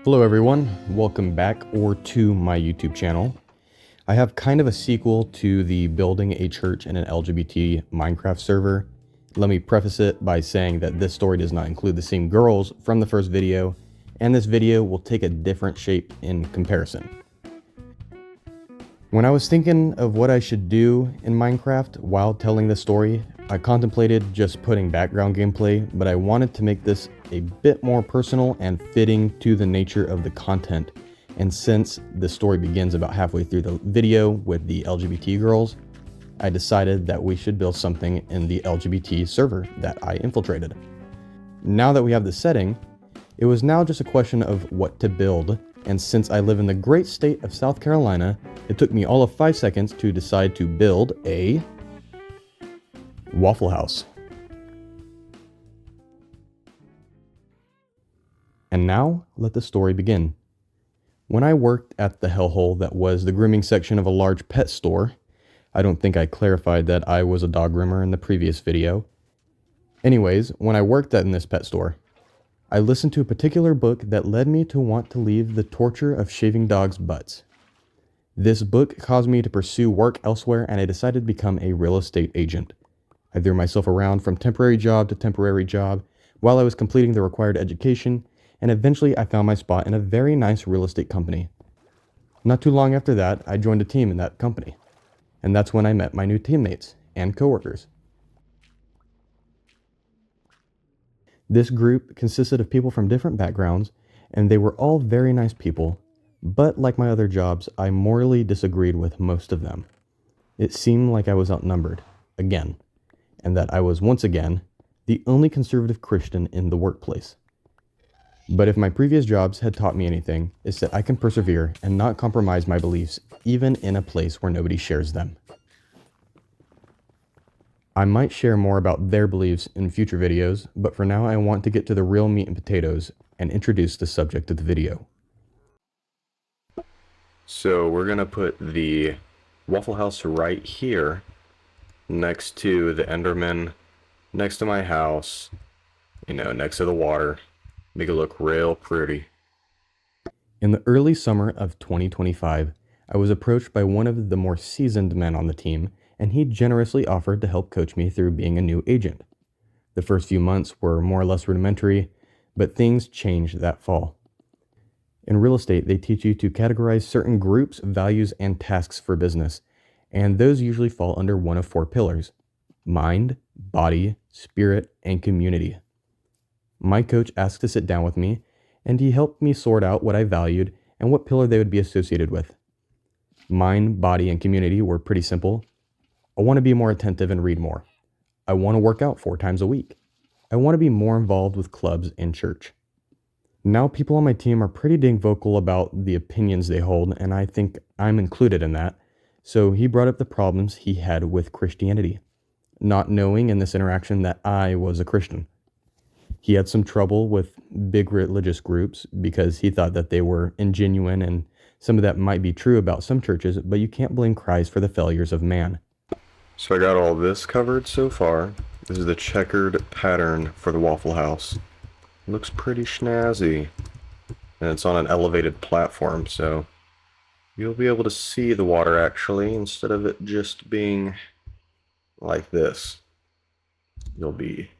Hello everyone, welcome back or to my YouTube channel. I have kind of a sequel to the building a church in an LGBT Minecraft server. Let me preface it by saying that this story does not include the same girls from the first video, and this video will take a different shape in comparison. When I was thinking of what I should do in Minecraft while telling this story, I contemplated just putting background gameplay, but I wanted to make this a bit more personal and fitting to the nature of the content. And since the story begins about halfway through the video with the LGBT girls, I decided that we should build something in the LGBT server that I infiltrated. Now that we have the setting, it was now just a question of what to build, and since I live in the great state of South Carolina, it took me all of 5 seconds to decide to build a Waffle House. And now, let the story begin. When I worked at the hellhole that was the grooming section of a large pet store, I don't think I clarified that I was a dog groomer in the previous video. Anyways, when I worked in this pet store, I listened to a particular book that led me to want to leave the torture of shaving dogs' butts. This book caused me to pursue work elsewhere, and I decided to become a real estate agent. I threw myself around from temporary job to temporary job while I was completing the required education, and eventually I found my spot in a very nice real estate company. Not too long after that, I joined a team in that company, and that's when I met my new teammates and coworkers. This group consisted of people from different backgrounds, and they were all very nice people, but like my other jobs, I morally disagreed with most of them. It seemed like I was outnumbered, again, and that I was once again the only conservative Christian in the workplace. But if my previous jobs had taught me anything, it's that I can persevere and not compromise my beliefs even in a place where nobody shares them. I might share more about their beliefs in future videos, but for now I want to get to the real meat and potatoes and introduce the subject of the video. So we're going to put the Waffle House right here next to the Enderman, next to my house, next to the water. Make it look real pretty. In the early summer of 2025, I was approached by one of the more seasoned men on the team, and he generously offered to help coach me through being a new agent. The first few months were more or less rudimentary, but things changed that fall. In real estate, they teach you to categorize certain groups, values, and tasks for business, and those usually fall under one of 4 pillars: mind, body, spirit, and community. My coach asked to sit down with me, and he helped me sort out what I valued and what pillar they would be associated with. Mind, body, and community were pretty simple. I want to be more attentive and read more. I want to work out 4 times a week. I want to be more involved with clubs and church. Now people on my team are pretty dang vocal about the opinions they hold, and I think I'm included in that. So he brought up the problems he had with Christianity, not knowing in this interaction that I was a Christian. He had some trouble with big religious groups because he thought that they were ingenuine, and some of that might be true about some churches, but you can't blame Christ for the failures of man. So I got all this covered so far. This is the checkered pattern for the Waffle House. Looks pretty snazzy. And it's on an elevated platform, so you'll be able to see the water actually, instead of it just being like this. You'll be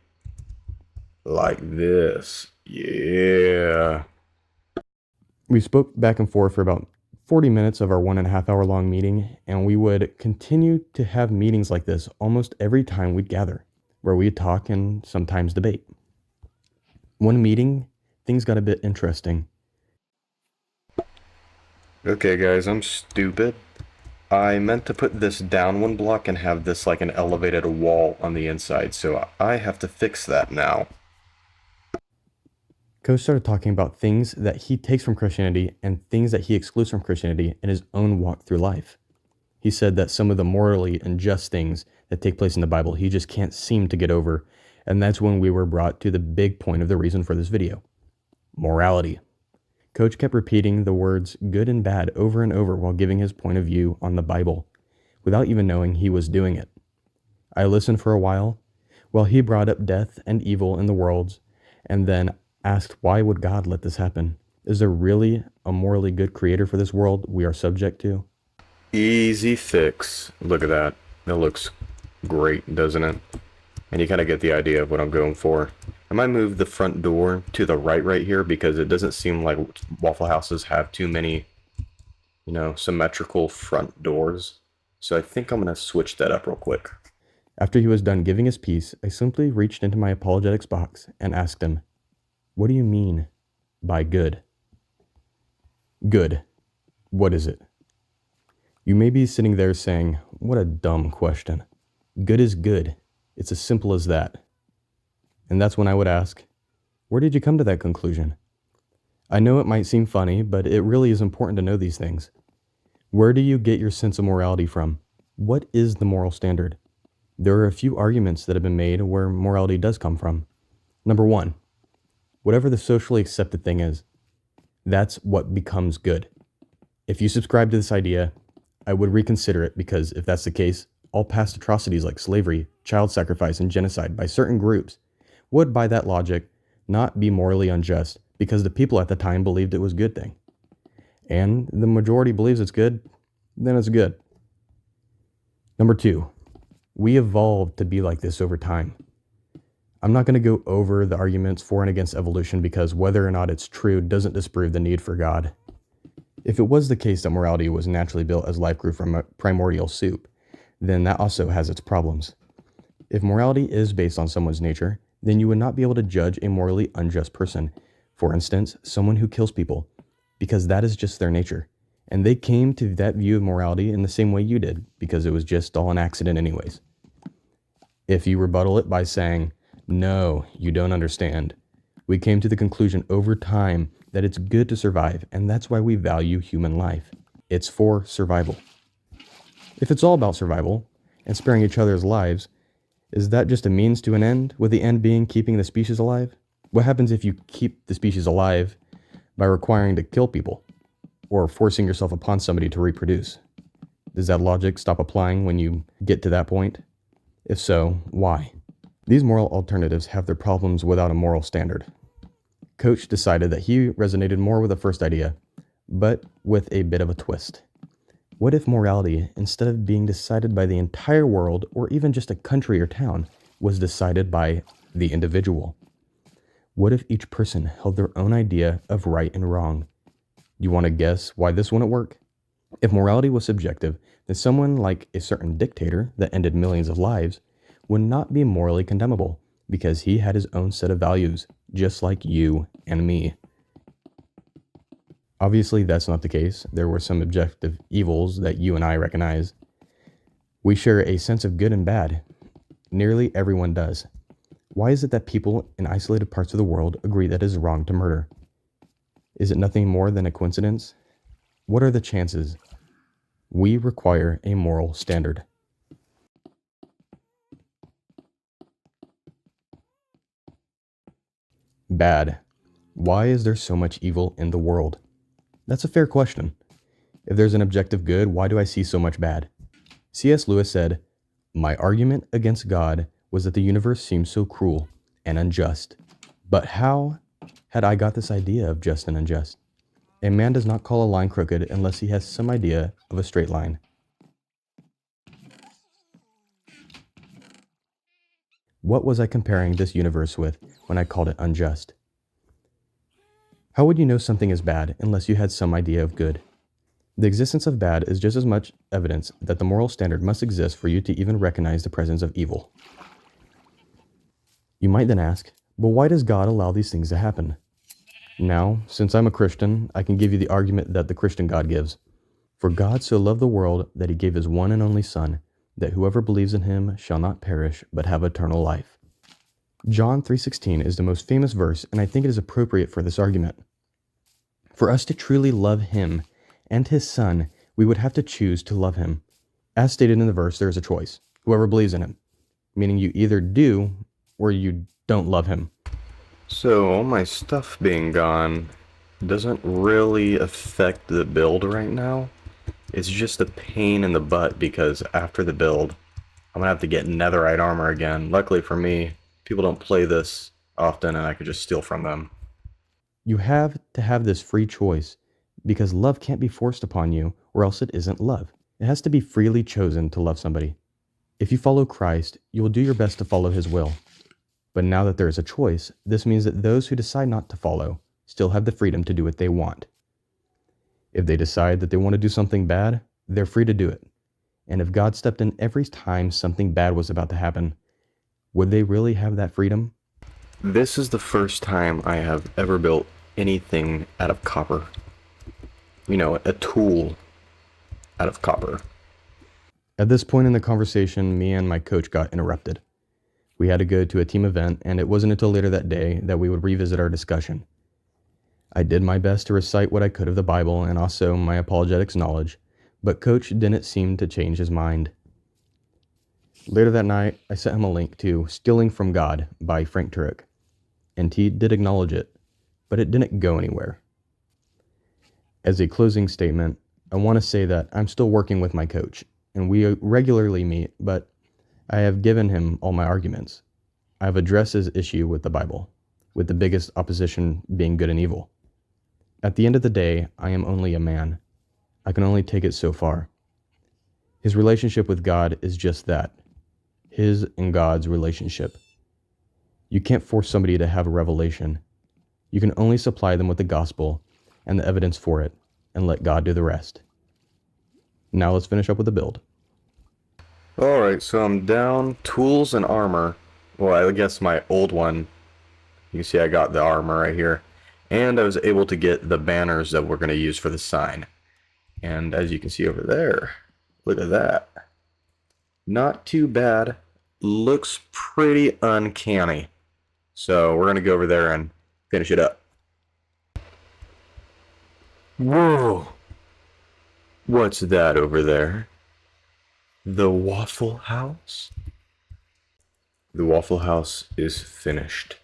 like this. Yeah. We spoke back and forth for about 40 minutes of our 1.5 hour long meeting, and we would continue to have meetings like this almost every time we'd gather, where we'd talk and sometimes debate. One meeting, things got a bit interesting. Okay guys, I'm stupid. I meant to put this down 1 block and have this like an elevated wall on the inside, so I have to fix that now. Coach started talking about things that he takes from Christianity and things that he excludes from Christianity in his own walk through life. He said that some of the morally unjust things that take place in the Bible he just can't seem to get over, and that's when we were brought to the big point of the reason for this video: morality. Coach kept repeating the words good and bad over and over while giving his point of view on the Bible, without even knowing he was doing it. I listened for a while he brought up death and evil in the worlds, and then asked why would God let this happen, Is there really a morally good creator for this world we are subject to? Easy fix. Look at that. That looks great, doesn't it? And you kind of get the idea of what I'm going for. I might move the front door to the right here because it doesn't seem like Waffle Houses have too many, symmetrical front doors. So I think I'm going to switch that up real quick. After he was done giving his piece, I simply reached into my apologetics box and asked him, "What do you mean by good?" Good. What is it? You may be sitting there saying, "What a dumb question." Good is good. It's as simple as that. And that's when I would ask, where did you come to that conclusion? I know it might seem funny, but it really is important to know these things. Where do you get your sense of morality from? What is the moral standard? There are a few arguments that have been made where morality does come from. Number one, whatever the socially accepted thing is, that's what becomes good. If you subscribe to this idea, I would reconsider it because if that's the case, all past atrocities like slavery, child sacrifice, and genocide by certain groups would, by that logic, not be morally unjust because the people at the time believed it was a good thing. And the majority believes it's good, then it's good. Number two, we evolved to be like this over time. I'm not going to go over the arguments for and against evolution because whether or not it's true doesn't disprove the need for God. If it was the case that morality was naturally built as life grew from a primordial soup, then that also has its problems. If morality is based on someone's nature, then you would not be able to judge a morally unjust person. For instance, someone who kills people, because that is just their nature. And they came to that view of morality in the same way you did, because it was just all an accident anyways. If you rebuttal it by saying, "No, you don't understand. We came to the conclusion over time that it's good to survive, and that's why we value human life. It's for survival." If it's all about survival and sparing each other's lives, is that just a means to an end, with the end being keeping the species alive? What happens if you keep the species alive by requiring to kill people or forcing yourself upon somebody to reproduce? Does that logic stop applying when you get to that point? If so, why? These moral alternatives have their problems without a moral standard. Coach decided that he resonated more with the first idea, but with a bit of a twist. What if morality, instead of being decided by the entire world or even just a country or town, was decided by the individual? What if each person held their own idea of right and wrong? You want to guess why this wouldn't work? If morality was subjective, then someone like a certain dictator that ended millions of lives would not be morally condemnable because he had his own set of values, just like you and me. Obviously, that's not the case. There were some objective evils that you and I recognize. We share a sense of good and bad. Nearly everyone does. Why is it that people in isolated parts of the world agree that it is wrong to murder? Is it nothing more than a coincidence? What are the chances? We require a moral standard. Bad. Why is there so much evil in the world? That's a fair question. If there's an objective good, why do I see so much bad? C.S. Lewis said, "My argument against God was that the universe seems so cruel and unjust. But how had I got this idea of just and unjust? A man does not call a line crooked unless he has some idea of a straight line." What was I comparing this universe with when I called it unjust? How would you know something is bad unless you had some idea of good? The existence of bad is just as much evidence that the moral standard must exist for you to even recognize the presence of evil. You might then ask, but why does God allow these things to happen? Now, since I'm a Christian, I can give you the argument that the Christian God gives. For God so loved the world that he gave his one and only Son, that whoever believes in him shall not perish, but have eternal life. John 3:16 is the most famous verse, and I think it is appropriate for this argument. For us to truly love him and his Son, we would have to choose to love him. As stated in the verse, there is a choice. Whoever believes in him. Meaning you either do or you don't love him. So all my stuff being gone doesn't really affect the build right now. It's just a pain in the butt because after the build, I'm gonna have to get netherite armor again. Luckily for me, people don't play this often and I could just steal from them. You have to have this free choice because love can't be forced upon you, or else it isn't love. It has to be freely chosen to love somebody. If you follow Christ, you will do your best to follow his will. But now that there is a choice, this means that those who decide not to follow still have the freedom to do what they want. If they decide that they want to do something bad, they're free to do it. And if God stepped in every time something bad was about to happen, would they really have that freedom? This is the first time I have ever built anything out of copper. You know, a tool out of copper. At this point in the conversation, me and my coach got interrupted. We had to go to a team event, and it wasn't until later that day that we would revisit our discussion. I did my best to recite what I could of the Bible and also my apologetics knowledge, but Coach didn't seem to change his mind. Later that night, I sent him a link to Stealing from God by Frank Turek, and he did acknowledge it, but it didn't go anywhere. As a closing statement, I want to say that I'm still working with my coach, and we regularly meet, but I have given him all my arguments. I have addressed his issue with the Bible, with the biggest opposition being good and evil. At the end of the day, I am only a man. I can only take it so far. His relationship with God is just that, his and God's relationship. You can't force somebody to have a revelation. You can only supply them with the gospel and the evidence for it, and let God do the rest. Now let's finish up with the build. Alright, so I'm down tools and armor. Well, I guess my old one. You can see I got the armor right here. And I was able to get the banners that we're going to use for the sign. And as you can see over there, look at that. Not too bad. Looks pretty uncanny. So we're going to go over there and finish it up. Whoa! What's that over there? The Waffle House? The Waffle House is finished.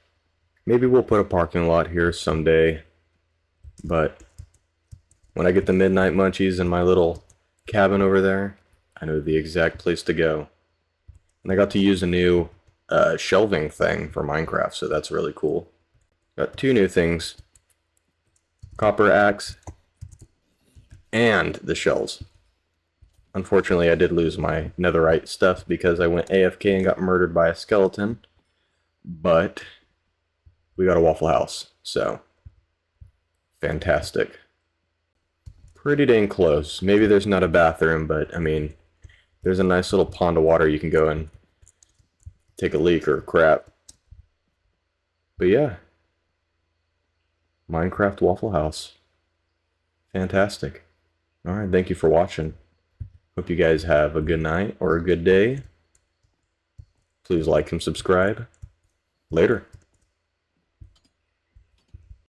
Maybe we'll put a parking lot here someday. But when I get the midnight munchies in my little cabin over there, I know the exact place to go. And I got to use a new shelving thing for Minecraft, so that's really cool. Got two new things. Copper axe and the shells. Unfortunately, I did lose my netherite stuff because I went AFK and got murdered by a skeleton. But we got a Waffle House, so fantastic. Pretty dang close. Maybe there's not a bathroom, but I mean, there's a nice little pond of water you can go and take a leak or crap. But yeah, Minecraft Waffle House. Fantastic. Alright, thank you for watching. Hope you guys have a good night or a good day. Please like and subscribe. Later.